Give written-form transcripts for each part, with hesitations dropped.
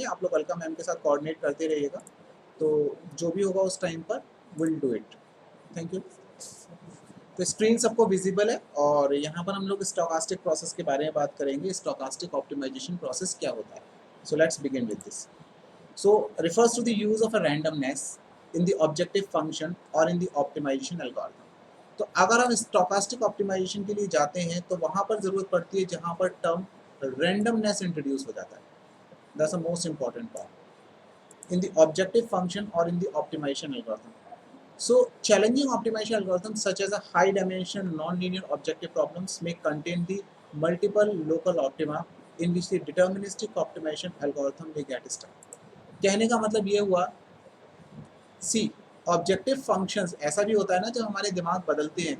आप लोग अलका मैम के साथ कोऑर्डिनेट करते रहिएगा, तो जो भी होगा उस टाइम पर will do it. Thank you. तो स्क्रीन सबको विजिबल है और यहाँ पर हम लोग स्टोकास्टिक प्रोसेस के बारे में बात करेंगे। स्टोकास्टिक ऑप्टिमाइजेशन प्रोसेस क्या होता है? So let's begin with this. So refers to the use of a randomness in the objective function or in the optimization algorithm. तो अगर हम स्टोकास्टिक ऑप्टिमाइजेशन के लिए जाते हैं तो वहाँ पर ज़रूरत पड़ती है जहाँ पर टर्म रेंडमनेस इंट्रोड्यूस हो जाता है। That's the most important part in the objective function और in the optimization algorithm. So challenging optimization algorithms such as a high dimension non-linear objective problems may contain the multiple local optima in which the deterministic optimization algorithm may get stuck. कहने का मतलब ये हुआ, सी objective functions ऐसा भी होता है ना जब हमारे दिमाग बदलते हैं,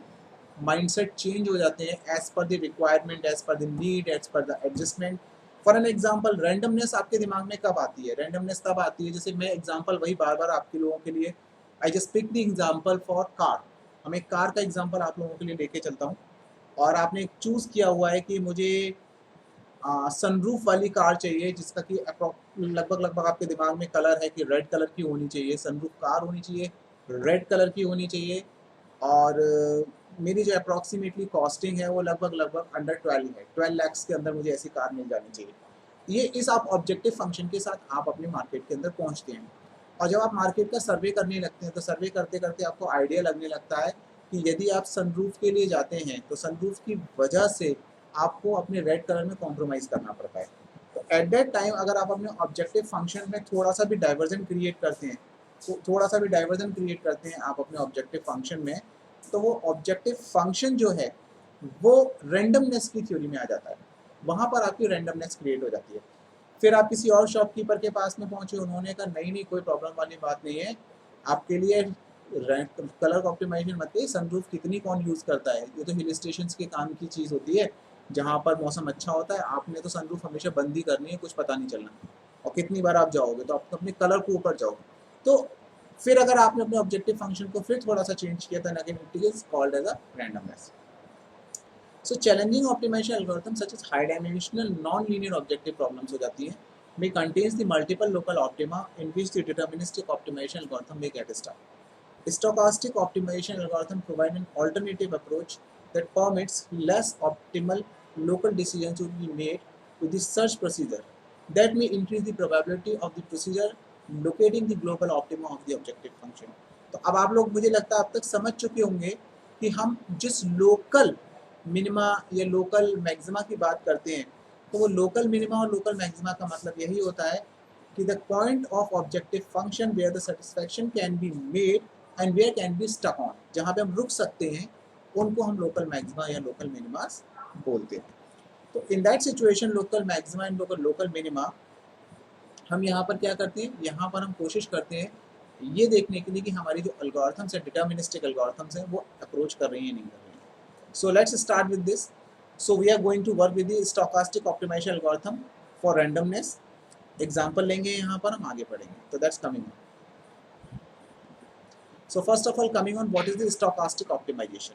माइंडसेट चेंज हो जाते हैं as per the requirement, as per the need, as per the adjustment. For an example, randomness आपके दिमाग में कब आती है? रैंडमनेस तब आती है, जैसे मैं एग्जांपल वही बार बार आपके लोगों के लिए, I just pick the example for car. हम एक कार का एग्जांपल आप लोगों के लिए लेके चलता हूँ और आपने चूज़ किया हुआ है कि मुझे सनरूफ वाली कार चाहिए जिसका कि लगभग लगभग आपके दिमाग में कलर है कि रेड कलर की होनी चाहिए, सनरूफ कार होनी चाहिए, रेड कलर की होनी चाहिए, और मेरी जो अप्रॉक्सीमेटली कॉस्टिंग है वो लगभग लगभग अंडर 12 है, 12 लैक्स के अंदर मुझे ऐसी कार मिल जानी चाहिए। ये इस आप ऑब्जेक्टिव फंक्शन के साथ आप अपने मार्केट के अंदर पहुंचते हैं और जब आप मार्केट का सर्वे करने लगते हैं तो सर्वे करते करते आपको आइडिया लगने लगता है कि यदि आप सनरूफ के लिए जाते हैं तो सनरूफ की वजह से आपको अपने रेड कलर में कॉम्प्रोमाइज़ करना पड़ता है। तो एट दैट टाइम अगर आप अपने ऑब्जेक्टिव फंक्शन में थोड़ा सा भी डाइवर्जन क्रिएट करते हैं, तो थोड़ा सा भी डाइवर्जन क्रिएट करते हैं आप अपने ऑब्जेक्टिव फंक्शन में, तो वो ऑब्जेक्टिव फंक्शन जो है वो रेंडमनेस की थ्योरी में आ जाता है, वहाँ पर आपकी रेंडमनेस क्रिएट हो जाती है। फिर आप किसी और शॉपकीपर के पास में पहुँचे, उन्होंने कहा नहीं नहीं कोई प्रॉब्लम वाली बात नहीं है, आपके लिए कलर ऑप्टिमाइजेशन मत करिए, सनरूफ कितनी कौन यूज़ करता है, ये तो हिल स्टेशन के काम की चीज़ होती है जहाँ पर मौसम अच्छा होता है, आपने तो सनरूफ हमेशा बंद ही करनी है, कुछ पता नहीं चलना, और कितनी बार आप जाओगे तो आप तो अपने कलर को ऊपर जाओगे। तो फिर अगर आपने अपने ऑब्जेक्टिव फंक्शन को फिर थोड़ा सा चेंज किया था, again it is called as a randomness. So challenging optimization algorithm such as high dimensional non linear objective problems हो जाती है, may contains the multiple local optima in which the deterministic optimization algorithm may get stuck. Stochastic optimization algorithm provide an alternative approach that permits less optimal local decisions to be made with the search procedure that may increase the probability of the procedure locating the global optima of the objective function. तो अब आप लोग मुझे लगता है अब तक समझ चुके होंगे कि हम जिस लोकल मिनिमा या लोकल मैक्सिमा की बात करते हैं, तो वो लोकल मिनिमा और लोकल मैक्सिमा का मतलब यही होता है कि the point of objective function where the satisfaction can be made and where can be stuck on, जहाँ पे हम रुक सकते हैं उनको हम लोकल मैक्सिमा या लोकल मिनिमास बोलते हैं। तो in that situation local maxima and local minima हम यहाँ पर क्या करते हैं, यहाँ पर हम कोशिश करते हैं ये देखने के लिए कि हमारी जो एल्गोरिथम्स है, डिटर्मिनिस्टिक एल्गोरिथम्स हैं, वो अप्रोच कर रही हैं नहीं कर रही हैं। So let's start with this. So we are going to work with the stochastic optimization algorithm for randomness. Example लेंगे यहाँ पर, हम आगे पढ़ेंगे, तो that's coming. So first of all, coming on, what is the stochastic optimization?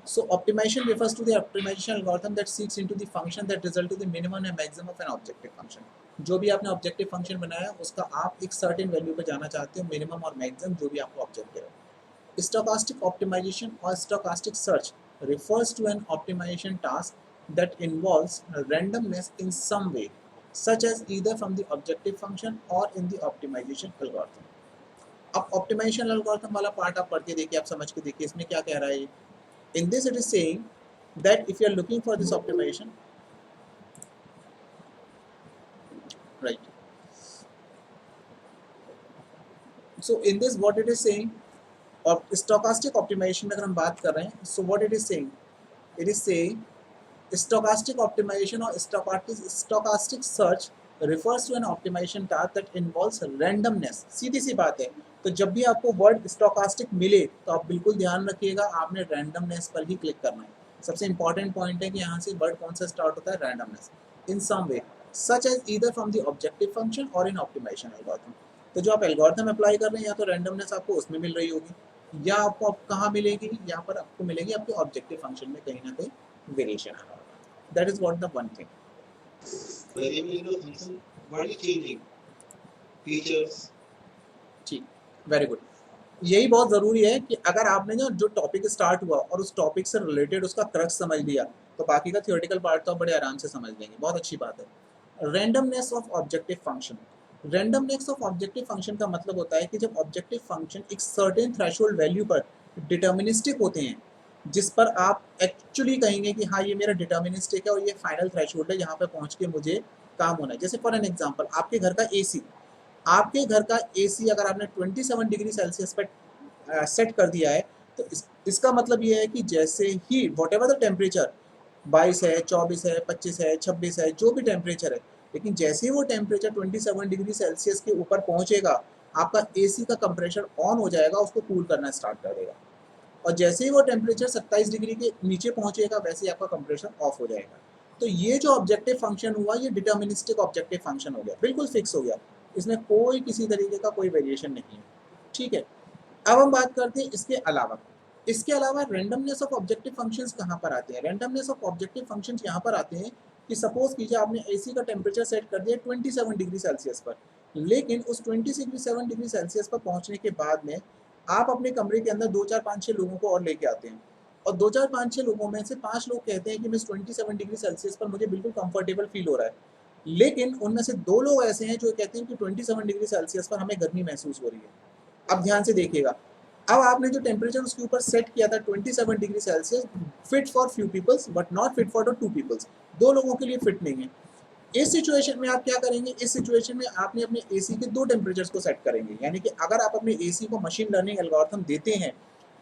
So optimization refers to the optimization algorithm that seeks into the function that result to the minimum and maximum of an objective function. जो भी आपने objective function बनाया उसका आप एक certain value पे जाना चाहते हो, मिनिमम और मैक्सिमम जो भी आपको ऑब्जेक्टिव है। Stochastic optimization or stochastic search refers to an optimization task that involves randomness in some way, such as either from the objective function or in the optimization algorithm. अब optimisation algorithm वाला part आप पढ़ के देखिए, आप समझ के देखिए इसमें क्या कह रहा है। In this it is saying that if you are looking for this optimization, right, so in this what it is saying, और स्टोकास्टिक ऑप्टिमाइजेशन में अगर हम बात कर रहे हैं, so what it is saying, it is saying stochastic optimization or stochastic search refers to an optimization task that involves randomness। सीधी सी बात है, तो जब भी आपको वर्ड stochastic मिले तो आप बिल्कुल ध्यान रखिएगा, आपने randomness पर ही क्लिक करना है। सबसे इंपॉर्टेंट पॉइंट है कि यहाँ से वर्ड कौन सा स्टार्ट होता है, randomness in some way such as either from the objective function or in optimization algorithm। तो जो आप एल्गोरिथम अप्लाई कर रहे हैं या तो randomness आपको उसमें मिल रही होगी, या आपको कहाँ मिलेगी, यहाँ पर आपको मिलेगी आपके ऑब्जेक्टिव फंक्शन में कहीं ना कहीं वेरिएशन आ रहा होगा। That is what the one thing. Variable in the function, what is changing? Features. ठीक, वेरी गुड। यही बहुत ज़रूरी है कि अगर आपने जो टॉपिक स्टार्ट हुआ और उस टॉपिक से रिलेटेड उसका क्रक्स समझ लिया तो बाकी का थियोरेटिकल पार्ट तो आप बड़े आराम से समझ लेंगे। बहुत अच्छी बात है। Randomness of objective function. Randomness of objective function का मतलब होता है कि जब ऑब्जेक्टिव फंक्शन एक सर्टेन थ्रेशोल्ड वैल्यू पर डिटर्मिनिस्टिक होते हैं, जिस पर आप एक्चुअली कहेंगे कि हाँ ये मेरा डिटर्मिनिस्टिक है और ये फाइनल थ्रेशोल्ड है, यहाँ पे पहुँच के मुझे काम होना है। जैसे फॉर एन एग्जाम्पल, आपके घर का एसी, आपके घर का एसी अगर आपने 27 डिग्री सेल्सियस पर सेट कर दिया है तो इसका मतलब ये है कि जैसे ही वॉट एवर द टेम्परेचर 22 है, 24 है, 25 है, 26 है, जो भी टेम्परेचर है, लेकिन जैसे ही वो टेम्परेचर 27 डिग्री सेल्सियस के ऊपर पहुंचेगा आपका एसी का कंप्रेशर ऑन हो जाएगा, उसको कूल करना स्टार्ट कर देगा। और जैसे ही वो टेम्परेचर 27 डिग्री के नीचे पहुंचेगा वैसे ही आपका कंप्रेशर ऑफ हो जाएगा। तो ये जो ऑब्जेक्टिव फंक्शन हुआ ये डिटर्मिनिस्टिक ऑब्जेक्टिव फंक्शन हो गया, बिल्कुल फिक्स हो गया, इसमें कोई किसी तरीके का कोई वेरिएशन नहीं है। ठीक है, अब हम बात करते हैं इसके अलावा। इसके अलावा रैंडमनेस ऑफ ऑब्जेक्टिव फंक्शंस कहाँ पर आते हैं? रैंडमनेस ऑफ ऑब्जेक्टिव फंक्शंस यहाँ पर आते हैं कि सपोज कीजिए आपने एसी का टेम्परेचर सेट कर दिया 27 डिग्री सेल्सियस पर, लेकिन उस 27 डिग्री सेल्सियस पर पहुंचने के बाद में आप अपने कमरे के अंदर 2 4 5 6 लोगों को और लेके आते हैं और 2 4 5 6 लोगों में से 5 लोग कहते हैं कि मैं 27 डिग्री सेल्सियस पर मुझे बिल्कुल कंफर्टेबल फील हो रहा है, लेकिन उनमें से 2 लोग ऐसे हैं जो कहते हैं कि 27 डिग्री सेल्सियस पर हमें गर्मी महसूस हो रही है। अब ध्यान से देखिएगा, अब आपने जो टेम्परेचर उसके ऊपर सेट किया था 27 degree Celsius, fit for few peoples but not fit for the 2 peoples, 2 लोगों के लिए फिट नहीं है। इस सिचुएशन में आप क्या करेंगे? इस सिचुएशन में आपने अपने एसी के 2 टेम्परेचर्स को सेट करेंगे, यानी कि अगर आप अपने एसी को मशीन लर्निंग एल्गोरिथम देते हैं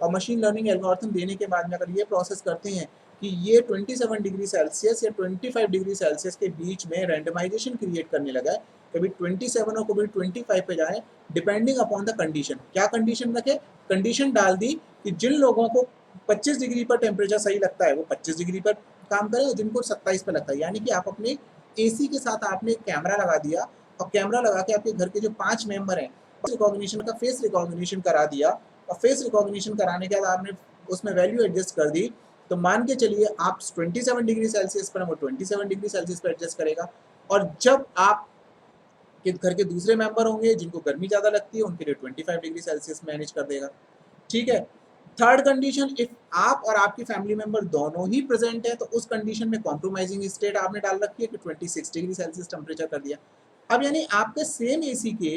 और मशीन लर्निंग एल्गोरिथम देने के बाद में अगर ये प्रोसेस करते हैं कि ये 27 डिग्री सेल्सियस या 25 डिग्री सेल्सियस के बीच में रैंडमाइजेशन क्रिएट करने लगा है, कभी 27 और कभी 25 पे जाए, डिपेंडिंग अपॉन द कंडीशन। क्या कंडीशन रखे? कंडीशन डाल दी कि जिन लोगों को 25 डिग्री पर टेम्परेचर सही लगता है वो 25 डिग्री पर काम करें और जिनको 27 पर लगता है, यानी कि आप अपने एसी के साथ आपने कैमरा लगा दिया और कैमरा लगा के आपके घर के जो 5 मेंबर हैं रिकॉग्निशन का फेस रिकॉग्निशन करा दिया और फेस रिकॉग्निशन कराने के बाद आपने उसमें वैल्यू एडजस्ट कर दी, तो मान के चलिए आप 27 डिग्री सेल्सियस पर वो 27 डिग्री सेल्सियस पर एडजस्ट करेगा और जब आप के घर के दूसरे मेंबर होंगे जिनको गर्मी ज़्यादा लगती है उनके लिए 25 डिग्री सेल्सियस मैनेज कर देगा। ठीक है, थर्ड कंडीशन, इफ आप और आपकी फैमिली मेंबर दोनों ही प्रेजेंट है तो उस कंडीशन में कॉम्प्रोमाइजिंग स्टेट आपने डाल रखी है कि 26 डिग्री सेल्सियस टेम्परेचर कर दिया। अब यानी आपके सेम एसी के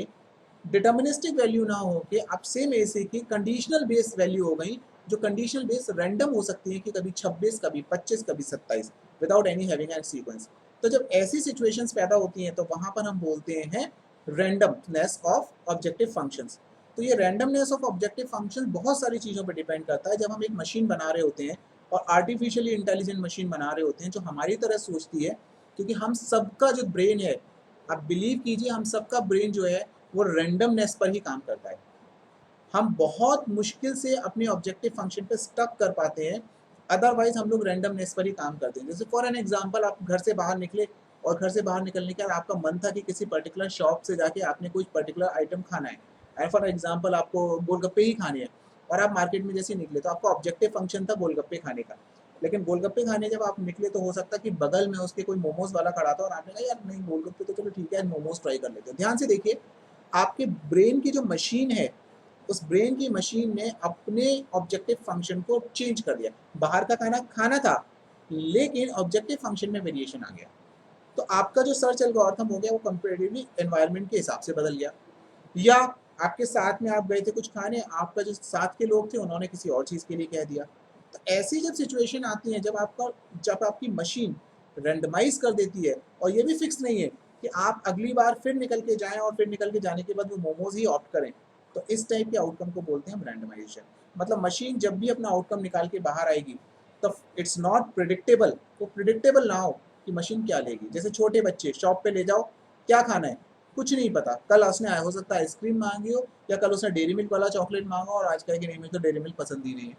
डिटर्मिनिस्टिक वैल्यू ना हो के आप सेम एसी की कंडीशनल बेस वैल्यू हो गई, जो कंडीशनल बेस रैंडम हो सकती है कि कभी 26, कभी 25, कभी 27 without any having an sequence. तो जब ऐसी सिचुएशंस पैदा होती हैं तो वहां पर हम बोलते हैं रैंडमनेस ऑफ ऑब्जेक्टिव फंक्शंस। तो ये रैंडमनेस ऑफ ऑब्जेक्टिव फंक्शन बहुत सारी चीज़ों पर डिपेंड करता है। जब हम एक मशीन बना रहे होते हैं और आर्टिफिशियली इंटेलिजेंट मशीन बना रहे होते हैं जो हमारी तरह सोचती है, क्योंकि हम सबका जो ब्रेन है, आप बिलीव कीजिए हम सबका ब्रेन जो है वो रैंडमनेस पर ही काम करता है। हम बहुत मुश्किल से अपने ऑब्जेक्टिव फंक्शन पे स्टक कर पाते हैं, अदरवाइज हम लोग रैंडमनेस पर ही काम करते हैं। जैसे फॉर एन एग्जांपल, आप घर से बाहर निकले और घर से बाहर निकलने के बाद आपका मन था कि किसी पर्टिकुलर शॉप से जाके आपने कुछ पर्टिकुलर आइटम खाना है, एंड फॉर एग्जांपल आपको गोलगप्पे ही खाने हैं और आप मार्केट में जैसे निकले तो आपका ऑब्जेक्टिव फंक्शन था गोलगप्पे खाने का, लेकिन गोलगप्पे खाने जब आप निकले तो हो सकता है कि बगल में उसके कोई मोमोज वाला खड़ा था और आपने कहा यार नहीं गोलगप्पे तो चलो ठीक है मोमोज ट्राई कर लेते हैं। ध्यान से देखिए, आपके ब्रेन की जो मशीन है उस ब्रेन की मशीन ने अपने ऑब्जेक्टिव फंक्शन को चेंज कर दिया। बाहर का खाना खाना था लेकिन ऑब्जेक्टिव फंक्शन में वेरिएशन आ गया, तो आपका जो सर्च एल्गोरिथम हो गया वो कंपैरेटिवली एनवायरनमेंट के हिसाब से बदल गया। या आपके साथ में आप गए थे कुछ खाने, आपका जो साथ के लोग थे उन्होंने किसी और चीज़ के लिए कह दिया। तो ऐसी जब सिचुएशन आती है जब आपकी मशीन रेंडमाइज कर देती है और ये भी फिक्स नहीं है कि आप अगली बार फिर निकल के जाएं और फिर निकल के जाने के बाद वो मोमोज ही ऑप्ट करें, तो इस टाइप के आउटकम को बोलते हैं हम रैंडमाइजेशन। मतलब मशीन जब भी अपना आउटकम निकाल के बाहर आएगी तो इट्स नॉट प्रिडिक्टेबल, वो प्रिडिक्टेबल ना हो कि मशीन क्या लेगी। जैसे छोटे बच्चे शॉप पे ले जाओ, क्या खाना है कुछ नहीं पता, कल उसने हो सकता है आइसक्रीम मांगी हो या कल उसने डेयरी मिल्क वाला चॉकलेट मांगा और आज कहे कि नहीं मुझे तो डेयरी मिल्क पसंद ही नहीं है।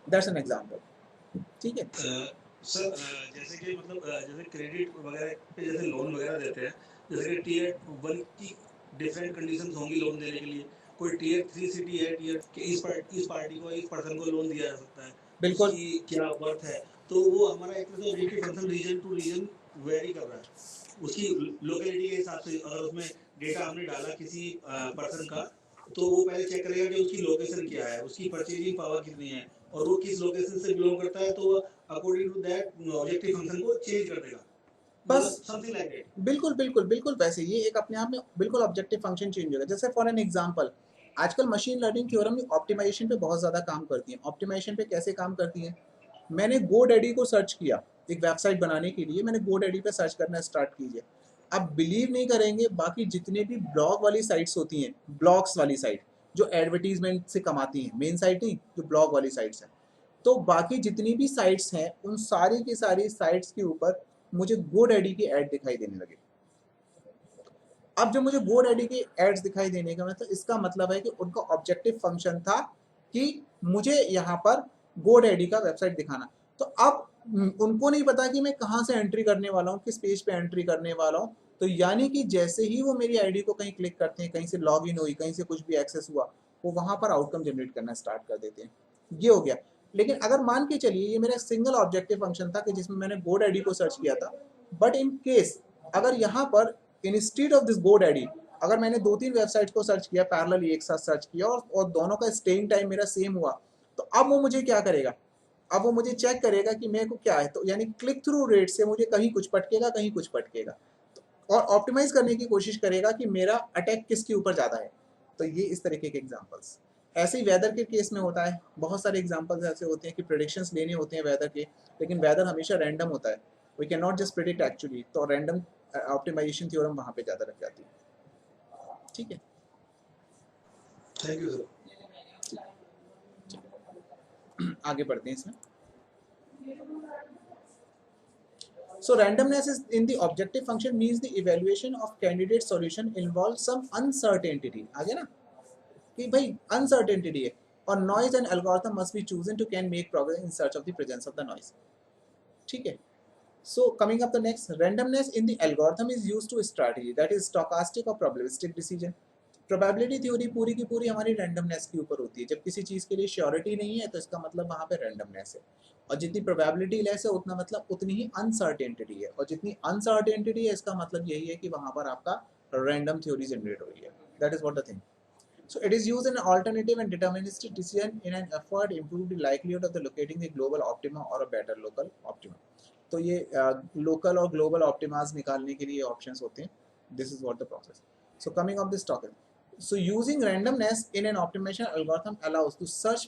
That's an example. ठीक है सर जैसे कि मतलब जैसे क्रेडिट वगैरह पे जैसे लोन वगैरह देते हैं, जैसे कि टियर 1 की डिफरेंट कंडीशंस होंगी लोन देने के लिए, कोई टियर 3 सिटी है, टियर कि इस पार्टी को इस पर्सन को लोन दिया जा सकता है, बिल्कुल उसकी क्या वर्थ है, तो वो हमारा एक तरह से objective function region to region vary कर रहा है, उसकी लोकेलिटी के हिसाब से। अगर उसमें डेटा हमने डाला किसी पर्सन का, तो वो पहले चेक करेगा कि उसकी लोकेशन क्या है, उसकी परचेजिंग पावर कितनी है, और वो किस लोकेशन से बिलोंग करता है, तो according to that objective function को चेंज कर देगा, बस मतलब समथिंग लाइक दैट। बिल्कुल बिल्कुल बिल्कुल वैसे ये एक अपने आप में बिल्कुल ऑब्जेक्टिव फंक्शन चेंज होगा। जैसे फॉर एन एग्जांपल, आजकल मशीन लर्निंग थ्योरम भी ऑप्टिमाइजेशन पे बहुत ज़्यादा काम करती हैं। ऑप्टिमाइजेशन पे कैसे काम करती हैं? मैंने गोडैडी को सर्च किया एक वेबसाइट बनाने के लिए, मैंने गोडैडी पे सर्च करना स्टार्ट कीजिए। आप बिलीव नहीं करेंगे, बाकी जितने भी ब्लॉग वाली साइट्स होती हैं, ब्लॉग्स वाली साइट जो एडवर्टीजमेंट से कमाती हैं, मेन साइट नहीं, जो ब्लॉग वाली साइट्स हैं, तो बाकी जितनी भी साइट्स हैं उन सारी की सारी साइट्स के ऊपर मुझे गोडैडी की ऐड दिखाई देने लगे। अब जब मुझे गोडैडी की एड्स दिखाई देने का मतलब, इसका मतलब है कि उनका ऑब्जेक्टिव फंक्शन था कि मुझे यहाँ पर गोडैडी का वेबसाइट दिखाना। तो अब उनको नहीं पता कि मैं कहाँ से एंट्री करने वाला हूँ, किस पेज पे एंट्री करने वाला हूँ। तो यानी कि जैसे ही वो मेरी आईडी को कहीं क्लिक करते हैं, कहीं से लॉग इन हुई, कहीं से कुछ भी एक्सेस हुआ, वो वहाँ पर आउटकम जनरेट करना स्टार्ट कर देते हैं। ये हो गया। लेकिन अगर मान के चलिए ये मेरा सिंगल ऑब्जेक्टिव फंक्शन था कि जिसमें मैंने गोडैडी को सर्च किया था, बट इन केस अगर यहाँ पर इंस्टीड ऑफ दिस गोडैडी अगर मैंने 2-3 वेबसाइट को सर्च किया, पैरेलली एक साथ सर्च किया, और दोनों का स्टेइंग टाइम मेरा सेम हुआ, तो अब वो मुझे क्या करेगा? अब वो मुझे चेक करेगा कि मेरे को क्या है, तो यानी क्लिक थ्रू रेट से मुझे कहीं कुछ पटकेगा, कहीं कुछ पटकेगा, और ऑप्टिमाइज करने की कोशिश करेगा कि मेरा अटैक किसके ऊपर ज़्यादा है। तो ये इस तरीके के एग्जाम्पल्स। ऐसे ही वेदर के केस में होता है, बहुत सारे एग्जाम्पल्स ऐसे होते हैं कि प्रेडिक्शंस लेने होते हैं वेदर के, लेकिन वेदर हमेशा रैंडम होता है, we can not just predict actually, तो रैंडम ऑप्टिमाइजेशन थ्योरम वहाँ पे ज़्यादा लग जाती है। ठीक है, थैंक यू सर। आगे बढ़ते हैं इसमें। So randomness is in the objective function means the evaluation of candidate solution involves some uncertainty. आ गया ना कि भाई uncertainty है, और noise and algorithm must be chosen to can make progress in search of the presence of the noise. ठीक है. So coming up the next, randomness in the algorithm is used to strategy, that is stochastic or probabilistic decision. Probability theory पूरी की पूरी हमारी randomness के ऊपर होती है। जब किसी चीज़ के लिए श्योरिटी नहीं है तो इसका मतलब वहाँ पे रैंडमनेस है, और जितनी प्रोबेबिलिटी लेस है उतना मतलब उतनी ही अनसर्टेनिटी है, और जितनी अनसर्टेनिटी है इसका मतलब यही है कि वहाँ पर आपका रैंडम थ्योरी जनरेट हो रही है। That is what the thing. So it is used in an alternative and deterministic decision in an effort to improve the likelihood of the locating the global optima or a better local optima. तो ये local और global ऑप्टिमास निकालने के लिए options होते हैं. This is what the process. So coming of this topic, so using randomness in an optimization algorithm allows to search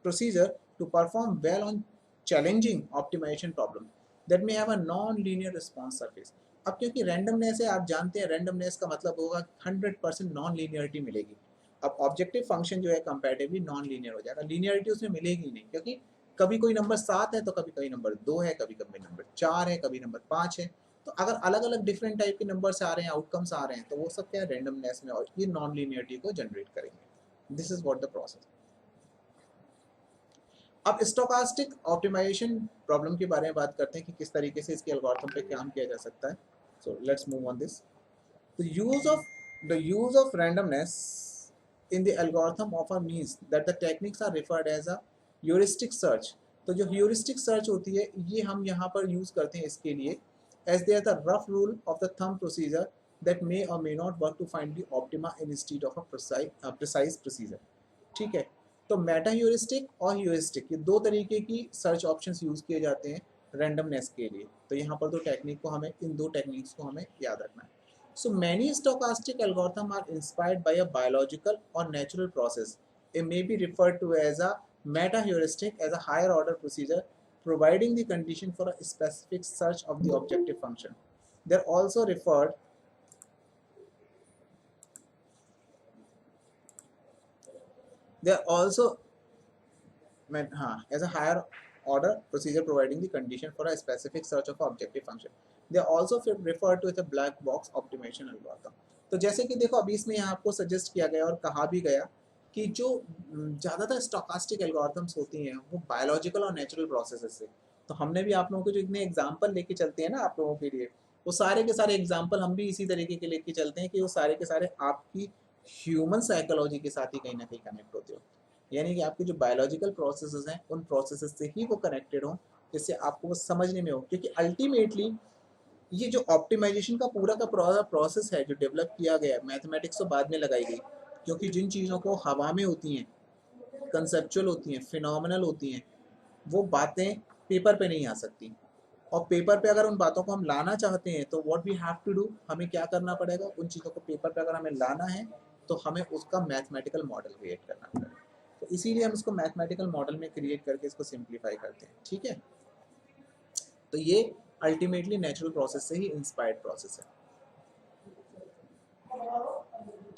procedure to perform well on challenging optimization problem that may have a non-linear response surface. अब क्योंकि randomness है, आप जानते हैं randomness का मतलब होगा 100% non linearity मिलेगी. अब ऑब्जेक्टिव फंक्शन जो है कंपैरेटिवली नॉन लीनियर हो जाएगा, लीनियरिटी उसमें मिलेगी नहीं, क्योंकि कभी कोई नंबर 7 है तो कभी कोई नंबर 2 है, कभी कभी नंबर 4 है, कभी नंबर 5 है. तो अगर अलग अलग डिफरेंट टाइप के नंबर्स आ रहे हैं, आउटकम्स आ रहे हैं, तो वो सब क्या है रैंडमनेस में, और ये नॉन लीनियरिटी को जनरेट करेंगे. This is what the process. अब स्टोकास्टिक ऑप्टिमाइजेशन प्रॉब्लम के बारे में बात करते हैं कि किस तरीके से इसके एल्गोरिथम पे काम किया जा सकता है. So let's move on this. The use of randomness in the algorithm often means that the techniques are referred as a heuristic search. तो जो heuristic search होती है ये हम यहाँ पर यूज करते हैं इसके लिए, as they are the rough rule of the thumb procedure that may or may not work to find the optima instead of a precise procedure. ठीक है. तो मेटा ह्यूरिस्टिक और ह्यूरिस्टिक ये दो तरीके की सर्च ऑप्शंस यूज किए जाते हैं रैंडमनेस के लिए. तो यहाँ पर इन दो टेक्निक्स को हमें याद रखना है. So many stochastic algorithms are inspired by a biological or natural process. It may be referred to as a meta-heuristic as a higher order procedure providing the condition for a specific search of the objective function. They're also referred as a higher order procedure providing the condition for a specific search of objective function. They are also referred to as a black box optimization algorithm. तो जैसे कि देखो अभी इसमें यहाँ आपको suggest किया गया और कहा भी गया कि जो ज़्यादातर स्टोकास्टिक एल्गोरिथम्स होती हैं वो बायोलॉजिकल और नेचुरल प्रोसेसेस से. तो हमने भी आप लोगों को जो इतने एग्जाम्पल लेके चलते हैं ना आप लोगों के लिए, वो सारे के सारे एग्जाम्पल हम भी इसी तरीके के लेके चलते हैं कि वो सारे के सारे आपकी ह्यूमन साइकोलॉजी के साथ ही कहीं ना कहीं कनेक्ट होते हो. यानी कि आपके जो बायोलॉजिकल प्रोसेसेस हैं उन प्रोसेसेस से ही वो कनेक्टेड हों, जिससे आपको वो समझने में हो. क्योंकि अल्टीमेटली ये जो ऑप्टिमाइजेशन का पूरा प्रोसेस है जो डेवलप किया गया है, मैथमेटिक्स तो बाद में लगाई गई, क्योंकि जिन चीज़ों को हवा में होती हैं, कंसेप्चुअल होती हैं, फिनोमिनल होती हैं, वो बातें पेपर पे नहीं आ सकती। और पेपर पे अगर उन बातों को हम लाना चाहते हैं तो what we have to do, हमें क्या करना पड़ेगा, उन चीज़ों को पेपर पे अगर हमें लाना है तो हमें उसका मैथमेटिकल मॉडल क्रिएट करना पड़ेगा। तो इसीलिए हम इसको मैथमेटिकल मॉडल में क्रिएट करके इसको सिंप्लीफाई करते हैं, ठीक है। तो ये अल्टीमेटली नेचुरल प्रोसेस से ही इंस्पायर्ड प्रोसेस है,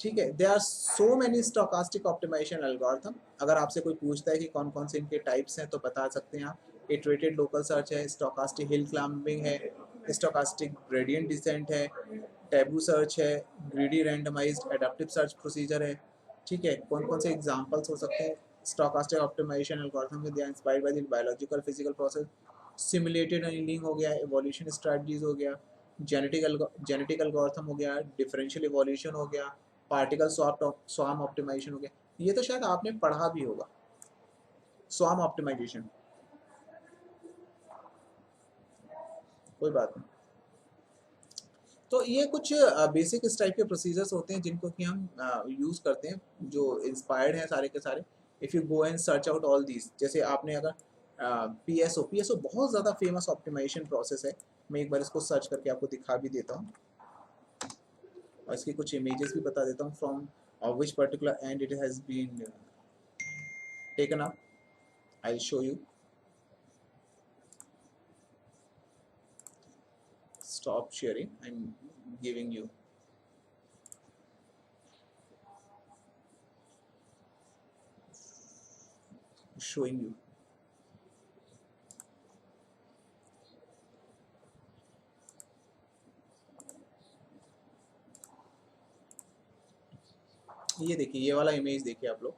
ठीक है। They are so many stochastic optimization algorithm. अगर आपसे कोई पूछता है कि कौन कौन से इनके टाइप्स हैं तो बता सकते हैं आप। इटरेटेड लोकल सर्च है, स्टोकास्टिक हिल क्लाइंबिंग है, स्टोकास्टिक ग्रेडियंट डिसेंट है, टैबू सर्च है, greedy randomized adaptive search procedure है, ठीक है। कौन कौन से एग्जांपल्स हो सकते हैं स्टोकास्टिक ऑप्टिमाइजेशन एल्गोरिथम के, they are inspired by the biological physical process. Simulated annealing हो गया, एवोल्यूशन स्ट्रेटजीज हो गया, जेनेटिक एल्गोरिथम हो गया, डिफरेंशियल इवोल्यूशन हो गया, पार्टिकल स्वार्म ऑप्टिमाइजेशन हो गया। ये तो शायद आपने पढ़ा भी होगा, स्वार्म ऑप्टिमाइजेशन, कोई बात नहीं। तो ये कुछ बेसिक इस टाइप के प्रोसीजर्स होते हैं जिनको कि हम यूज़ करते हैं, जो इंस्पायर्ड हैं सारे के सारे। If you go and search out all these, जैसे आपने अगर पीएसओ बहुत ज़्यादा फेमस ऑप्टिमाइजेशन प्रोसेस है। मैं एक बार इसको सर्च करके आपको दिखा भी देता हूँ और इसकी कुछ इमेजेस भी बता देता हूँ from which particular and it has been taken up. I will show you. Stop sharing, I'm giving you showing you। ये देखिए, ये वाला इमेज देखिए आप लोग।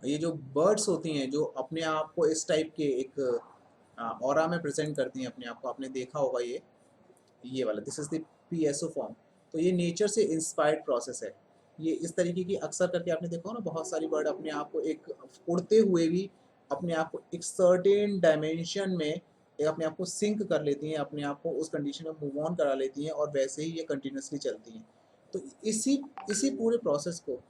ये जो बर्ड्स होती हैं जो अपने आप को इस टाइप के एक ऑरा में प्रेजेंट करती हैं अपने आप को, आपने देखा होगा ये वाला, this is the PSO form. तो ये नेचर से इंस्पायर्ड प्रोसेस है। ये इस तरीके की अक्सर करके आपने देखा हो ना, बहुत सारी बर्ड अपने आप को एक उड़ते हुए भी अपने आप को एक सर्टेन डायमेंशन में एक अपने आप को सिंक कर लेती हैं, अपने आप को उस कंडीशन में मूव ऑन करा लेती हैं और वैसे ही ये कंटिन्यूसली चलती हैं। तो इसी इसी पूरे प्रोसेस को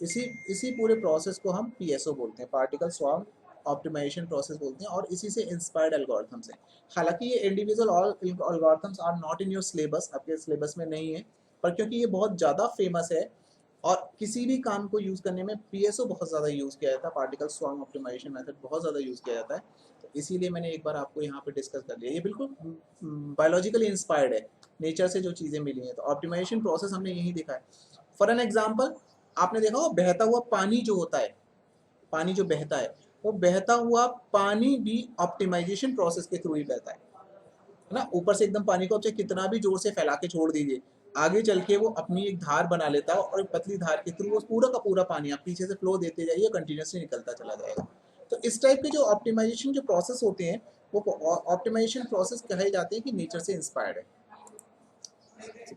इसी इसी पूरे प्रोसेस को हम पीएसओ बोलते हैं, पार्टिकल स्वार्म ऑप्टिमाइजेशन प्रोसेस बोलते हैं, और इसी से इंस्पायर्ड एल्गोरिथम्स हैं। हालांकि ये individual all algorithms are not in your syllabus, आपके सिलेबस में नहीं है, पर क्योंकि ये बहुत ज़्यादा फेमस है और किसी भी काम को यूज़ करने में पीएसओ बहुत ज़्यादा यूज़ किया जाता है, पार्टिकल स्वार्म ऑप्टिमाइजेशन मेथड बहुत ज़्यादा यूज़ किया जाता है, तो इसीलिए मैंने एक बार आपको यहाँ पे डिस्कस कर लिया। ये बिल्कुल बायोलॉजिकली इंस्पायर्ड है, नेचर से जो चीज़ें मिली हैं। तो ऑप्टिमाइजेशन प्रोसेस हमने यही देखा है। फॉर एन एग्जाम्पल, आपने देखा हो बहता हुआ पानी जो होता है, पानी जो बहता है, वो बहता हुआ पानी भी ऑप्टिमाइजेशन प्रोसेस के थ्रू ही बहता है ना। ऊपर से एकदम पानी को चाहे कितना भी जोर से फैला के छोड़ दीजिए, आगे चल के वो अपनी एक धार बना लेता है और एक पतली धार के थ्रू वो पूरा का पूरा पानी आप पीछे से फ्लो देते जाइए, कंटिन्यूसली निकलता चला जाएगा। तो इस टाइप के जो ऑप्टिमाइजेशन जो प्रोसेस होते हैं वो ऑप्टिमाइजेशन प्रोसेस कहे जाते हैं कि नेचर से इंस्पायर्ड है।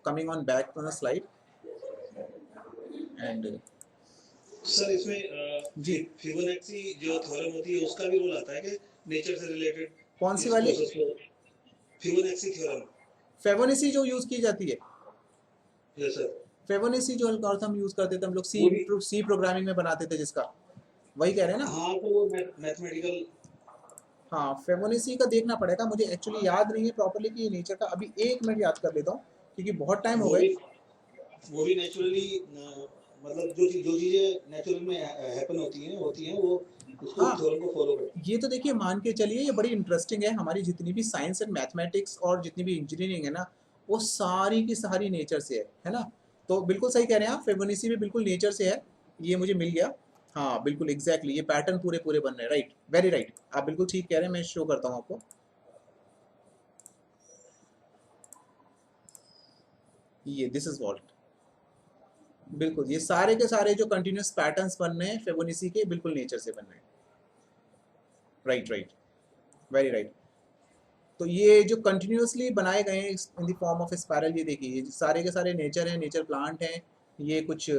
Coming on back to the slide and sir इसमें जी, फिबोनाची जो थ्योरम होती है उसका भी रोल आता है कि नेचर से रिलेटेड कौन सी इस वाली? प्रोसेस को? Fibonacci theorem. फेबोनेसी जो यूज की जाती है, यस सर। फेबोनेसी जो एल्गोरिथम यूज करते थे हम लोग, वो भी सी प्रोग्रामिंग में बनाते थे जिसका, वही कह रहे हैं ना? हाँ, तो वो मैथमेटिकल। हाँ, फेबोनेसी का देखना पड़ेगा, मुझे एक्चुअली याद नहीं है प्रॉपर्ली कि ये नेचर का, अभी 1 मिनट याद कर लेता हूँ क्योंकि बहुत टाइम हो वो गए। भी वो भी नेचुरली, मतलब जो चीजें नेचुरल में हैपन होती हैं वो उसको हाँ, थ्योरम को फॉलो करती ये तो देखिए मान के चलिए ये बड़ी इंटरेस्टिंग है। हमारी जितनी भी साइंस एंड मैथमेटिक्स और जितनी भी इंजीनियरिंग है ना, वो सारी की सारी नेचर से है ना। तो बिल्कुल सही कह रहे हैं आप, फेबोनेसी भी बिल्कुल नेचर से है, ये मुझे मिल गया। हाँ बिल्कुल एग्जैक्टली, ये पैटर्न पूरे पूरे बन रहे हैं, राइट, वेरी राइट, आप बिल्कुल ठीक कह रहे हैं। मैं शो करता हूँ आपको, ये दिस इज वॉल्ट, बिल्कुल ये सारे के सारे जो कंटिन्यूस पैटर्न्स बन रहे हैं फेबोनेसी के, बिल्कुल नेचर से बन रहे हैं, राइट राइट, वेरी राइट। तो ये जो कंटिन्यूसली बनाए गए हैं in the form of spiral, ये देखिए ये सारे के सारे नेचर हैं, नेचर प्लांट हैं, ये कुछ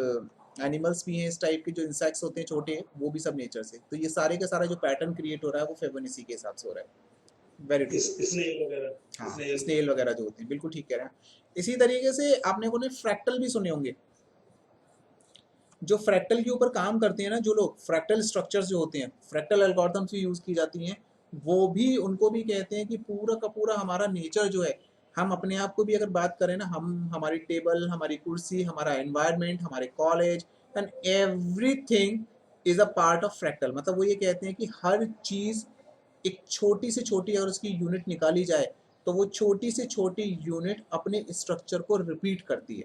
एनिमल्स भी हैं इस टाइप के, जो इंसेक्ट्स होते हैं छोटे, वो भी सब नेचर से। तो ये सारे का सारा जो पैटर्न क्रिएट हो रहा है वो फिबोनाची के हिसाब से हो रहा है। Very true. स्नेल वगैरह, हाँ, स्नेल। स्नेल वगैरह जो होते हैं, बिल्कुल ठीक कह रहे हैं। इसी तरीके से आपने को फ्रैक्टल भी सुने होंगे। जो फ्रैक्टल के ऊपर काम करते हैं ना जो लोग, फ्रैक्टल स्ट्रक्चर्स जो होते हैं, फ्रैक्टल एल्गोरिथम्स भी यूज की जाती हैं, वो भी उनको भी कहते हैं कि पूरा का पूरा हमारा नेचर जो है, हम अपने आप को भी अगर बात करें ना, हम हमारी टेबल, हमारी कुर्सी, हमारा एनवायरनमेंट, हमारे college and everything is a part of fractal. मतलब वो ये कहते हैं कि हर चीज एक छोटी से छोटी अगर उसकी यूनिट निकाली जाए तो वो छोटी से छोटी यूनिट अपने स्ट्रक्चर को रिपीट करती है,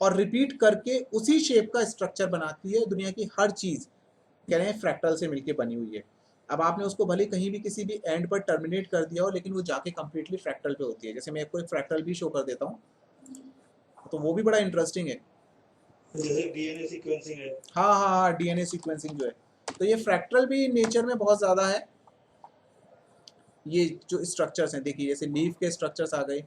और रिपीट करके उसी शेप का स्ट्रक्चर बनाती है। दुनिया की हर चीज कह रहे हैं फ्रैक्टल से मिलके बनी हुई है। अब आपने उसको भले कहीं भी किसी भी एंड पर टर्मिनेट कर दिया हो, लेकिन वो जाके कंप्लीटली फ्रैक्टल पे होती है। जैसे मैं आपको एक फ्रैक्टल भी शो कर देता हूँ, तो वो भी बड़ा इंटरेस्टिंग है। जैसे डीएनए सीक्वेंसिंग है। हाँ हाँ हाँ, डीएनए सीक्वेंसिंग जो है, तो ये फ्रैक्टल भी नेचर में बहुत ज़्यादा है। ये जो स्ट्रक्चर्स हैं देखिए, जैसे लीफ के स्ट्रक्चर्स आ गए,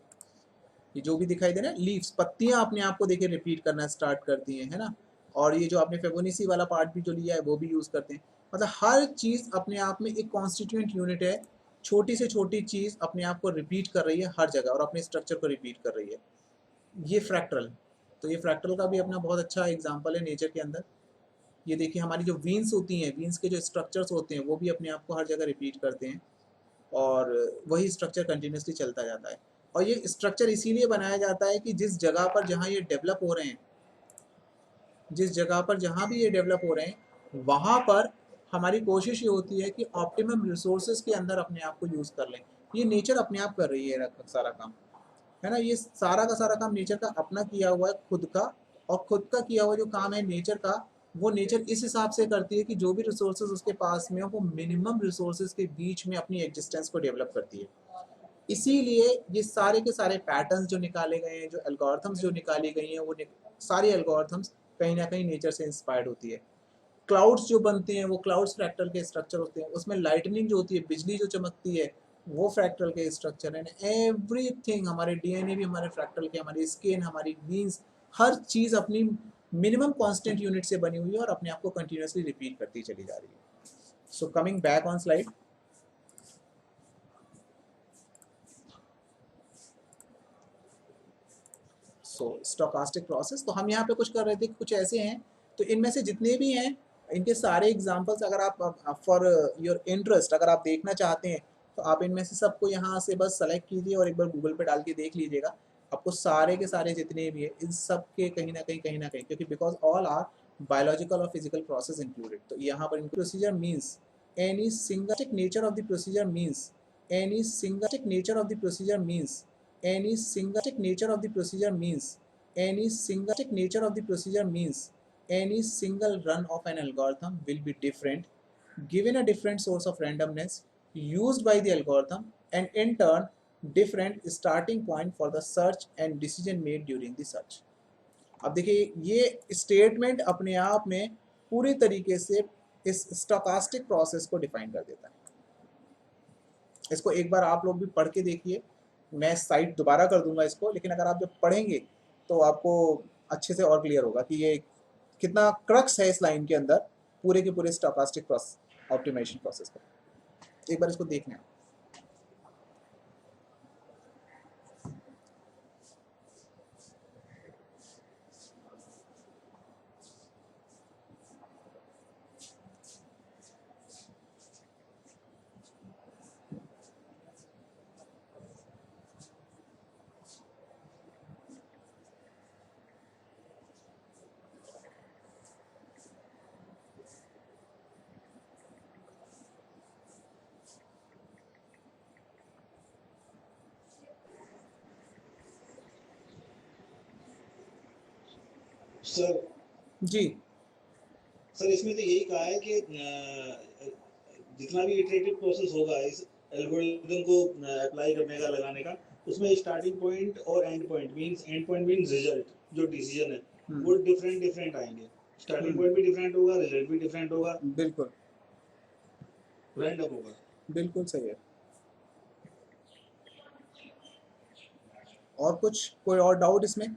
ये जो भी दिखाई दे रहा है, लीव्स, पत्तियां अपने आप को देखिए रिपीट करना स्टार्ट करती हैं, है ना। और ये जो आपने फेबोनेसी वाला पार्ट भी जो लिया है वो भी यूज़ करते हैं। मतलब हर चीज़ अपने आप में एक कॉन्स्टिट्यूएंट यूनिट है। छोटी से छोटी चीज़ अपने आप को रिपीट कर रही है हर जगह, और अपने स्ट्रक्चर को रिपीट कर रही है। ये फ्रैक्टल, तो ये फ्रैक्टल का भी अपना बहुत अच्छा एग्जाम्पल है नेचर के अंदर। ये देखिए हमारी जो वीन्स होती हैं, वीन्स के जो स्ट्रक्चर्स होते हैं वो भी अपने आप को हर जगह रिपीट करते हैं, और वही स्ट्रक्चर कंटिन्यूसली चलता जाता है। और ये स्ट्रक्चर इसीलिए बनाया जाता है कि जिस जगह पर जहाँ ये डेवलप हो रहे हैं, जिस जगह पर जहाँ भी ये डेवलप हो रहे हैं, वहाँ पर हमारी कोशिश ये होती है कि ऑप्टिमम रिसोर्सेज के अंदर अपने आप को यूज़ कर लें। ये नेचर अपने आप कर रही है सारा काम, है ना। ये सारा का सारा काम नेचर का अपना किया हुआ है खुद का, और खुद का किया हुआ जो काम है नेचर का, वो नेचर इस हिसाब से करती है कि जो भी रिसोर्सेज उसके पास में हो, वो मिनिमम रिसोर्सेज के बीच में अपनी एग्जिस्टेंस को डेवलप करती है। इसीलिए ये सारे के सारे पैटर्न्स जो निकाले गए हैं, जो एल्गोरिथम्स जो निकाली गई हैं, वो सारी एल्गोरिथम्स कहीं ना कहीं नेचर से इंस्पायर्ड होती है। क्लाउड्स जो बनते हैं वो क्लाउड्स फ्रैक्टल के स्ट्रक्चर होते हैं। उसमें लाइटनिंग जो होती है, बिजली जो चमकती है, वो फ्रैक्टल के स्ट्रक्चर है। एवरीथिंग, हमारे डीएनए भी हमारे फ्रैक्टल के, हमारी स्किन, हमारी वीन्स, हर चीज़ अपनी मिनिमम कांस्टेंट यूनिट से बनी हुई है और अपने आप को कंटिन्यूसली रिपीट करती चली जा रही है। So coming back on slide, so stochastic process, तो हम यहाँ पे कुछ कर रहे थे कि कुछ ऐसे हैं, तो इनमें से जितने भी हैं इनके सारे एग्जांपल्स अगर आप फॉर योर इंटरेस्ट अगर आप देखना चाहते हैं, तो आप इनमें से सबको यहाँ से बस सेलेक्ट कीजिए और एक बार गूगल पे डाल के देख लीजिएगा। आपको सारे के सारे जितने भी हैं इन सब के कहीं ना कहीं, क्योंकि बिकॉज ऑल आर बायोलॉजिकल और फिजिकल प्रोसेस इंक्लूडेड, तो यहाँ पर procedure means any single nature of the procedure means any single nature of the procedure means any single nature of the procedure means any single nature of the procedure means any single run of an algorithm will be different given a different source of randomness used by the algorithm, and in turn different starting point for the search and decision made during the search। अब देखिए ये statement अपने आप में पूरी तरीके से इस स्टोकास्टिक प्रोसेस को डिफाइन कर देता है। इसको एक बार आप लोग भी पढ़ के देखिए, मैं साइट दोबारा कर दूंगा इसको, लेकिन अगर आप जब पढ़ेंगे तो आपको अच्छे से और क्लियर होगा कि ये कितना क्रक्स है इस लाइन के अंदर पूरे के पूरे स्टोकास्टिक प्रोसेस ऑप्टिमाइजेशन प्रोसेस का। एक बार इसको देखना है। सर जी सर इसमें तो यही कहा है कि जितना भी इटरेटिव प्रोसेस होगा इस एल्गोरिथम को अप्लाई करने का, लगाने का, उसमें स्टार्टिंग पॉइंट और एंड पॉइंट मींस रिजल्ट, जो डिसीजन है वो डिफरेंट डिफरेंट आएंगे। स्टार्टिंग पॉइंट भी डिफरेंट होगा, रिजल्ट भी डिफरेंट होगा, बिल्कुल रैंडम होगा। बिल्कुल सही है। और कुछ कोई और डाउट इसमें?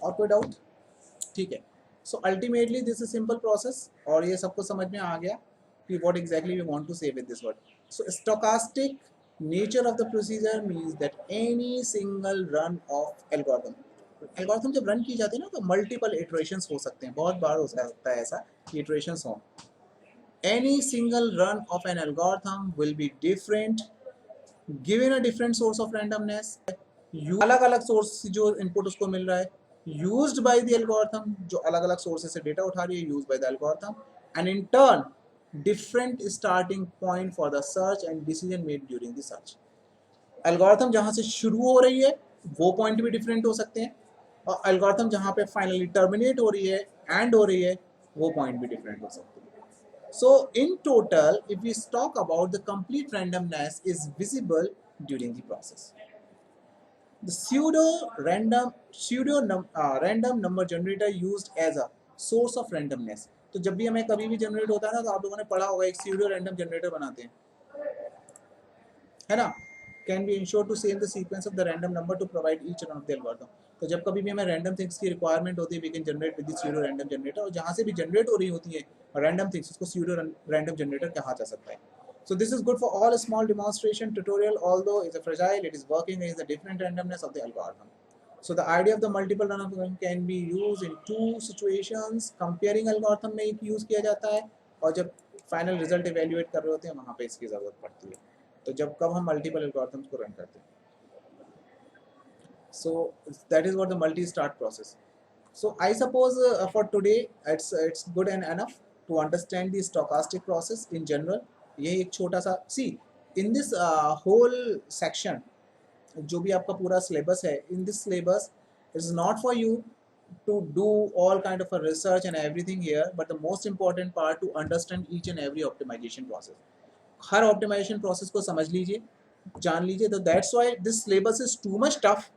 और कोई डाउट? ठीक है, so ultimately this is simple process, और ये सबको समझ में आ गया कि what exactly we want to say with this word. So stochastic nature of the procedure means that any single run of algorithm जब रन की जाती है ना तो मल्टीपल इटरेशंस हो सकते हैं, बहुत बार हो सकता है ऐसा कि इटरेशंस हो. Any single run of an algorithm will be different given a different source of randomness. अलग अलग सोर्स जो इनपुट उसको मिल रहा है यूज्ड बाय द एल्गोरिथम, जो अलग अलग सोर्सेज से डेटा उठा रही है used by the algorithm, and in turn different starting point for the search and decision made during the search. Algorithm जहां से शुरू हो रही है वो पॉइंट भी डिफरेंट हो सकते हैं, और एल्गोरिथम जहां पे फाइनली टर्मिनेट हो रही है, एंड हो रही है, वो पॉइंट भी डिफरेंट हो सकते हैं. So in total, if we talk about the complete randomness is visible during the process. The random number generator used as a source of randomness. तो जब भी हमें कभी भी जनरेट होता है ना तो आप लोगों ने पढ़ा होगा एक pseudo random generator बनाते हैं, है ना? Can be ensured to save the sequence of the random number to provide each run of the algorithm. तो जब कभी भी हमें random things की requirement होती है we can generate with the pseudo random generator, और जहाँ से भी generate हो रही होती है random things उसको pseudo random generator कहा जा सकता है. So this is good for all small demonstration tutorial, although it's a fragile, it is working against the different randomness of the algorithm. So the idea of the multiple run algorithm can be used in two situations. Comparing algorithm में एक use किया जाता है, और जब final result evaluate कर रहे होते हैं वहाँ पे इसकी ज़रूरत पड़ती है. तो जब कब हम multiple algorithms को run करते हैं. So that is what the multi-start process. So I suppose for today it's good and enough to understand the stochastic process in general. ये एक छोटा सा see in this whole section जो भी आपका पूरा syllabus है, in this syllabus it is not for you to do all kind of a research and everything here, but the most important part to understand each and every optimization process. Her optimization process को समझ लीजिए, जान लीजिए. तो that's why this syllabus is too much tough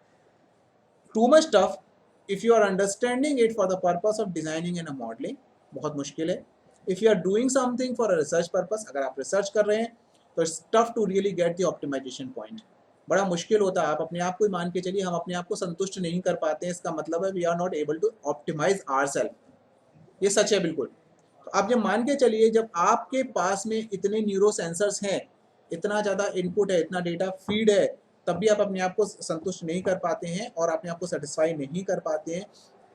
if you are understanding it for the purpose of designing and a modeling. बहुत मुश्किल है. If you are doing something for a research purpose, अगर आप research कर रहे हैं तो it's tough to really get the optimization point. बड़ा मुश्किल होता है. आप अपने आप को ही मान के चलिए, हम अपने आप को संतुष्ट नहीं कर पाते हैं, इसका मतलब है we are not able to optimize ourselves. ये सच है बिल्कुल. तो आप जब मान के चलिए, जब आपके पास में इतने न्यूरो सेंसर्स हैं, इतना ज़्यादा इनपुट है, इतना डेटा फीड है, तब भी आप अपने आप को संतुष्ट नहीं कर पाते हैं और अपने आप को सेटिस्फाई नहीं कर पाते हैं.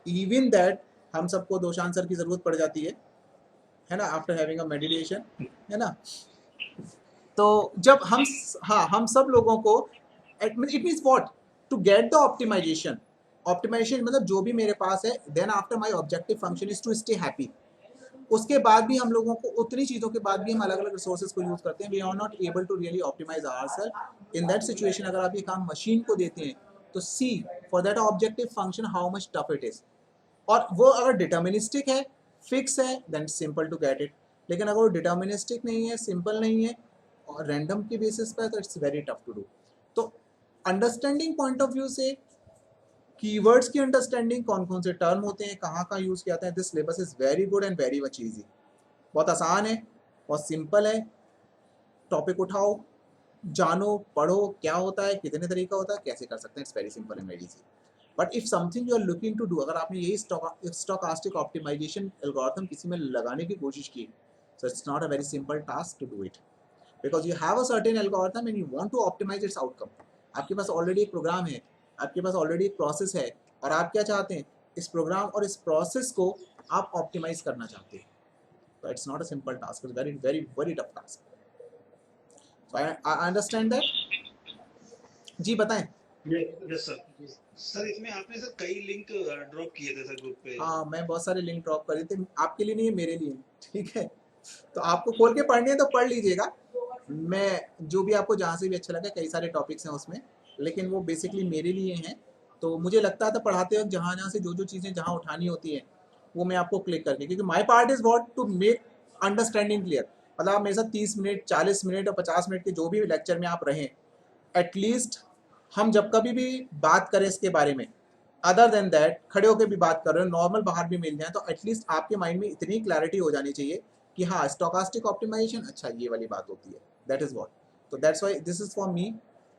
इवन दैट हम सबको दोषान सर की ज़रूरत पड़ जाती है ना, आफ्टर हैविंग अ मेडिटेशन, है ना. तो जब हम सब लोगों को it means what to get the optimization मतलब जो भी मेरे पास है, then after my objective function is to stay happy. उसके बाद भी हम लोगों को उतनी चीज़ों के बाद भी हम अलग अलग रिसोर्सेज को यूज़ करते हैं. We are not able to really optimize ourselves. In that situation अगर आप ये काम मशीन को देते हैं तो see for that objective function how much tough it is. और वो अगर डिटर्मिनिस्टिक है, फिक्स है, then simple to get it. लेकिन अगर वो डिटर्मिनिस्टिक नहीं है, सिंपल नहीं है और रैंडम के बेसिस पर, तो it's very tough to do. तो अंडरस्टैंडिंग पॉइंट ऑफ व्यू से कीवर्ड्स की अंडरस्टैंडिंग, कौन कौन से टर्म होते हैं, कहाँ का यूज़ किया जाता है, this syllabus is very good and very much easy. बहुत आसान है, बहुत सिंपल है. टॉपिक उठाओ, जानो, पढ़ो क्या होता है, कितने तरीका होता है, कैसे कर सकते हैं. It's very simple and very easy. But if something you are looking to do, अगर आपने यही स्टोकास्टिक ऑप्टिमाइजेशन एल्गोरिथम किसी में लगाने की कोशिश की, so it's not a very simple task to do it, because you have a certain algorithm and you want to optimize its outcome. आपके पास ऑलरेडी एक प्रोग्राम है, आपके पास ऑलरेडी एक प्रोसेस है, और आप क्या चाहते हैं, इस प्रोग्राम और इस प्रोसेस को आप ऑप्टिमाइज करना चाहते हैं. तो it's not a simple task, it's very very very tough task. So I understand that. जी बताएं. Yes sir. सर इसमें आपने सर कई लिंक ड्रॉप किए थे सर ग्रुप पे. हाँ, मैं बहुत सारे लिंक ड्रॉप करे थे, आपके लिए नहीं है, मेरे लिए. ठीक है, तो आपको खोल के पढ़ने हैं तो पढ़ लीजिएगा. मैं जो भी आपको जहाँ से भी अच्छा लगा, कई सारे टॉपिक्स हैं उसमें, लेकिन वो बेसिकली मेरे लिए हैं. तो मुझे लगता था पढ़ाते वक्त जहाँ जहाँ से जो चीज़ें जहाँ उठानी होती हैं वो मैं आपको क्लिक करके, क्योंकि my part is what to make understanding clear. मतलब आप मेरे साथ 30 मिनट 40 मिनट और 50 मिनट के जो भी लेक्चर में आप रहें, एटलीस्ट हम जब कभी भी बात करें इसके बारे में, अदर देन दैट खड़े होकर भी बात कर रहे हो, नॉर्मल बाहर भी मिल जाए, तो एटलीस्ट आपके माइंड में इतनी क्लैरिटी हो जानी चाहिए कि हाँ, स्टोकास्टिक ऑप्टिमाइजेशन, अच्छा ये वाली बात होती है. That is what. तो that's why this is for me.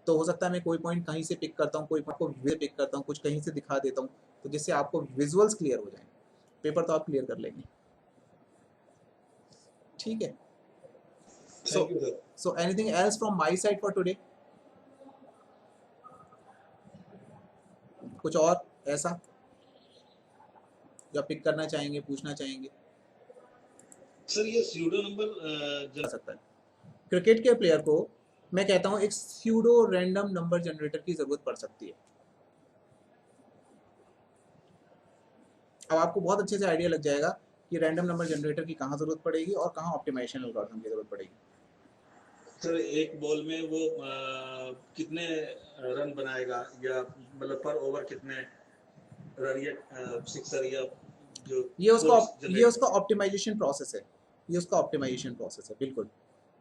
तो हो सकता है मैं कोई पॉइंट कहीं से पिक करता हूँ, कोई पॉइंट को पिक करता हूँ, कुछ कहीं से दिखा देता हूँ. तो जिससे आपको विजुअल्स क्लियर हो जाए। पेपर तो आप क्लियर कर लेंगे, ठीक है। Thank you sir. So anything else from my side for today? कुछ और ऐसा जो आप पिक करना चाहेंगे, पूछना चाहेंगे? सर ये स्यूडो नंबर जा सकता है। क्रिकेट के प्लेयर को मैं कहता हूं एक स्यूडो रैंडम नंबर जनरेटर की जरूरत पड़ सकती है। अब आपको बहुत अच्छे से आइडिया लग जाएगा कि रैंडम नंबर जनरेटर की कहाँ जरूरत पड़ेगी और कहाँ ऑप्टिमाइजेशन एल्गोरिथम की जरूरत पड़ेगी। सर एक बॉल में वो कितने रन बनाएगा, या मतलब पर ओवर कितने रन या सिक्सर या जो स्कोर्स ये जनरेट। उसका ऑप्टिमाइजेशन प्रोसेस है, ये उसका ऑप्टिमाइजेशन प्रोसेस है, बिल्कुल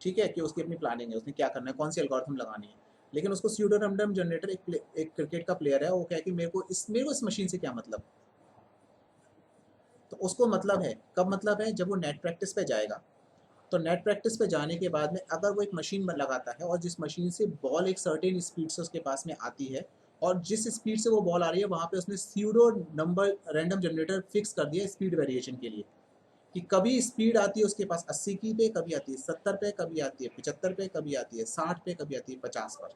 ठीक है, कि उसकी अपनी प्लानिंग है, उसने क्या करना है, कौन सी एल्गोरिथम लगानी है। लेकिन उसको स्यूडो रैंडम जनरेटर एक क्रिकेट का प्लेयर है, वो कहे कि मेरे को इस मशीन से क्या मतलब, तो उसको मतलब है, कब मतलब है, जब वो नेट प्रैक्टिस पे जाएगा। तो नेट प्रैक्टिस पे जाने के बाद में अगर वो एक मशीन लगाता है और जिस मशीन से बॉल एक सर्टेन स्पीड से उसके पास में आती है और जिस स्पीड से वो बॉल आ रही है वहाँ पे उसने pseudo number random generator fix कर दिया स्पीड वेरिएशन के लिए, कि कभी स्पीड आती है उसके पास 80 की पे, कभी आती है 70 पे, कभी आती है 75 पे, कभी आती है 60 पे, कभी आती है 50 पर।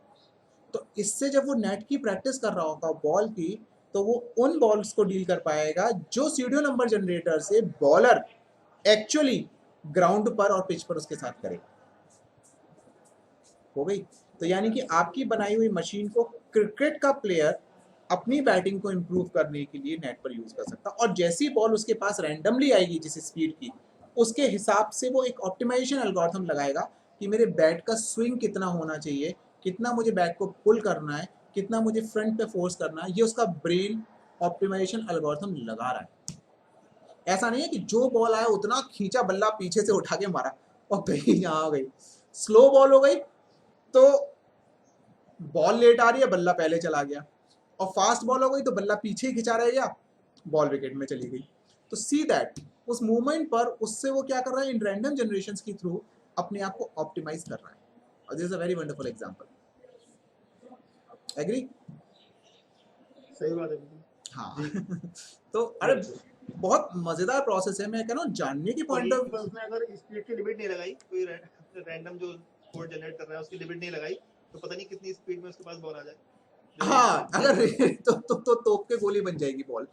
तो इससे जब वो नेट की प्रैक्टिस कर रहा होगा बॉल की, तो वो उन बॉल्स को डील कर पाएगा जो स्यूडो नंबर जनरेटर से बॉलर एक्चुअली ग्राउंड पर और पिच पर उसके साथ करेगा। हो गई? तो यानी कि आपकी बनाई हुई मशीन को क्रिकेट का प्लेयर अपनी बैटिंग को इंप्रूव करने के लिए नेट पर यूज कर सकता, और जैसी बॉल उसके पास रैंडमली आएगी जिस स्पीड की, उसके हिसाब से वो एक ऑप्टिमाइजेशन एल्गोरिथम लगाएगा कि मेरे बैट का स्विंग कितना होना चाहिए, कितना मुझे बैट को पुल करना है, कितना मुझे फ्रंट पे फोर्स करना है, ये उसका ब्रेन ऑप्टिमाइजेशन एल्गोरिथम लगा रहा है। ऐसा नहीं है कि जो बॉल आया उतना खींचा, बल्ला पीछे से उठा के मारा और गई यहाँ आ गई। स्लो बॉल हो गई तो बॉल लेट आ रही है, बल्ला पहले चला गया, और फास्ट बॉल हो गई तो बल्ला पीछे ही खिंचा रह गया, बॉल विकेट में चली गई। तो सी दैट उस मूवमेंट पर उससे वो क्या कर रहा है, इन रैंडम जनरेशंस के थ्रू अपने आप को ऑप्टिमाइज कर रहा है। और this is a very wonderful example. Agree? सही बात है। हाँ तो अरे बहुत मजेदार प्रोसेस है, मैं कह रहा हूँ जानने के पॉइंट ऑफ उसने अगर स्पीड की लिमिट नहीं लगाई, कोई रैंडम जो कोड जनरेट कर रहा है उसकी लिमिट नहीं लगाई, तो पता नहीं कितनी स्पीड में उसके पास बॉल आ जाए। हाँ अगर तो तोप के गोली बन जाएगी बॉल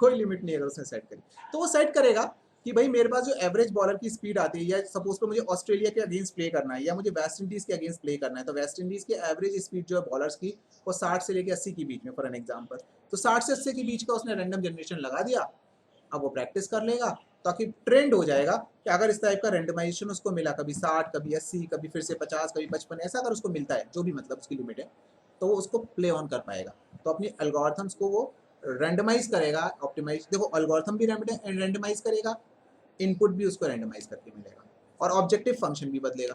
कोई लिमिट नहीं है अगर उसने सेट करी। तो वो सेट करेगा कि भाई मेरे पास जो एवरेज बॉलर की स्पीड आती है, या सपोज पे मुझे ऑस्ट्रेलिया के अगेंस्ट प्ले करना है या मुझे वेस्ट इंडीज के अगेंस्ट प्ले करना है, तो वेस्ट इंडीज की एवरेज स्पीड जो है बॉलर्स की वो 60 से लेकर 80 के बीच में, फॉर एन एग्जांपल। तो 60 से 80 के बीच का उसने रैंडम जनरेशन लगा दिया। अब वो प्रैक्टिस कर लेगा ताकि ट्रेंड हो जाएगा कि अगर इस टाइप का रैंडमाइजेशन उसको मिला, कभी 60, कभी 80, कभी फिर से 50, कभी 55, ऐसा अगर उसको मिलता है, जो भी मतलब उसकी लिमिट है, तो वो उसको प्ले ऑन कर पाएगा। तो अपनी एल्गोरिथम्स को वो रैंडमाइज करेगा, ऑप्टिमाइज, देखो एल्गोरिथम भी रैंडमाइज करेगा, इनपुट भी उसको रैंडमाइज करके मिलेगा, और ऑब्जेक्टिव फंक्शन भी बदलेगा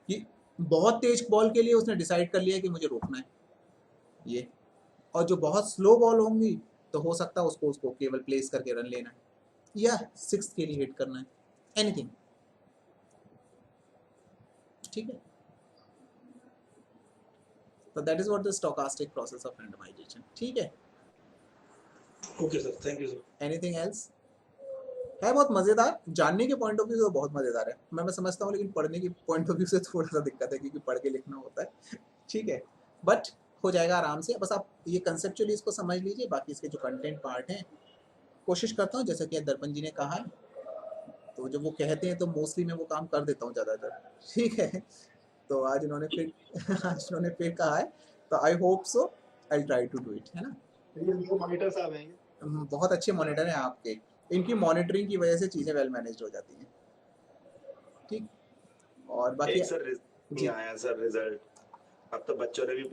कि बहुत तेज बॉल के लिए उसने डिसाइड कर लिया कि मुझे रोकना है ये, और जो बहुत स्लो बॉल होंगी तो हो सकता है उसको केवल प्लेस करके रन लेना है या सिक्स के लिए हिट करना है, एनीथिंग। ठीक है, तो that is what the stochastic process of randomization. ठीक है, okay sir, thank you sir. Anything else? है बहुत मजेदार, जानने के पॉइंट ऑफ व्यू से बहुत मजेदार है, मैं समझता हूँ, लेकिन पढ़ने की पॉइंट ऑफ व्यू से थोड़ा सा दिक्कत है क्योंकि पढ़ के लिखना होता है ठीक है, बट हो जाएगा आराम से। बस आप ये कंसेप्चुअली इसको समझ लीजिए, बाकी इसके जो कंटेंट पार्ट हैं कोशिश करता हूँ, जैसा कि दर्पण जी ने कहा है, तो जब वो कहते हैं तो मोस्टली मैं वो काम कर देता हूँ ज़्यादातर। ठीक है, तो आज इन्होंने फिर कहा है, तो I hope so I try to do it, है ना। ये मॉनिटर साहब हैं। बहुत अच्छे मॉनिटर हैं आपके, इनकी मॉनिटरिंग की वजह से चीज़ें वेल मैनेज हो जाती हैं। ठीक, और बाकी एक सर नहीं आया सर रिजल्ट, अब तो बच्चों ने भी